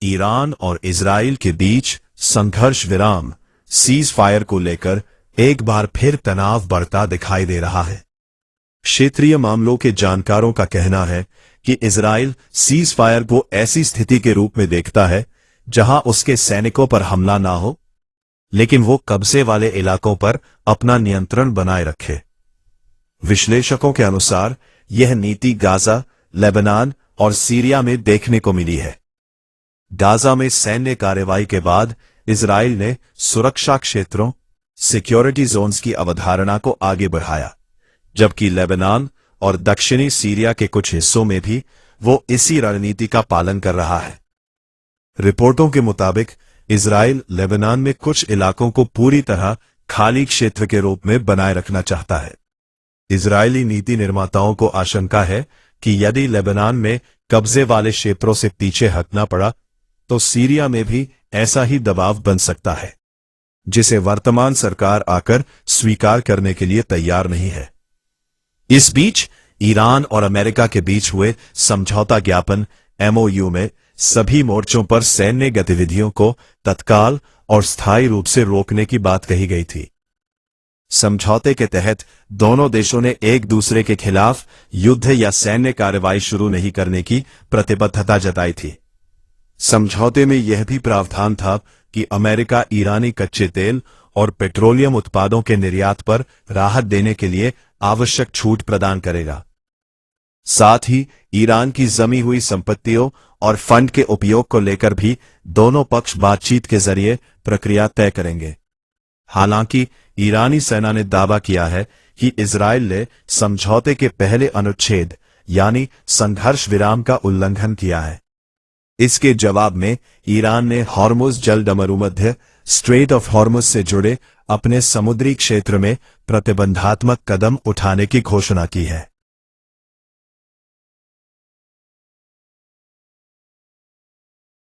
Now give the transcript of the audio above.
Iran और Israel के बीच संघर्ष विराम सीज फायर को लेकर एक बार फिर तनाव बढ़ता दिखाई दे रहा है। क्षेत्रीय मामलों के जानकारों का कहना है कि इजराइल सीज फायर को ऐसी स्थिति के रूप में देखता है जहां उसके सैनिकों पर हमला ना हो, लेकिन वो कब्जे वाले इलाकों पर अपना नियंत्रण बनाए रखे। विश्लेषकों के अनुसार यह नीति गाजा, लेबनान और सीरिया में देखने को मिली है। गाजा में सैन्य कार्रवाई के बाद इजराइल ने सुरक्षा क्षेत्रों सिक्योरिटी जोन्स की अवधारणा को आगे बढ़ाया, जबकि लेबनान और दक्षिणी सीरिया के कुछ हिस्सों में भी वो इसी रणनीति का पालन कर रहा है। रिपोर्टों के मुताबिक इजराइल लेबनान में कुछ इलाकों को पूरी तरह खाली क्षेत्र के रूप में बनाए रखना चाहता है। इजरायली नीति निर्माताओं को आशंका है कि यदि लेबनान में कब्जे वाले क्षेत्रों से पीछे हटना पड़ा तो सीरिया में भी ऐसा ही दबाव बन सकता है, जिसे वर्तमान सरकार आकर स्वीकार करने के लिए तैयार नहीं है। इस बीच ईरान और अमेरिका के बीच हुए समझौता ज्ञापन MOU में सभी मोर्चों पर सैन्य गतिविधियों को तत्काल और स्थायी रूप से रोकने की बात कही गई थी। समझौते के तहत दोनों देशों ने एक दूसरे के खिलाफ युद्ध या सैन्य कार्रवाई शुरू नहीं करने की प्रतिबद्धता जताई थी। समझौते में यह भी प्रावधान था कि अमेरिका ईरानी कच्चे तेल और पेट्रोलियम उत्पादों के निर्यात पर राहत देने के लिए आवश्यक छूट प्रदान करेगा। साथ ही ईरान की जमी हुई संपत्तियों और फंड के उपयोग को लेकर भी दोनों पक्ष बातचीत के जरिए प्रक्रिया तय करेंगे। हालांकि ईरानी सेना ने दावा किया है कि इजराइल ने समझौते के पहले अनुच्छेद यानी संघर्ष विराम का उल्लंघन किया है। इसके जवाब में ईरान ने हॉर्मुज जलडमरूमध्य स्ट्रेट ऑफ हॉर्मुज से जुड़े अपने समुद्री क्षेत्र में प्रतिबंधात्मक कदम उठाने की घोषणा की है।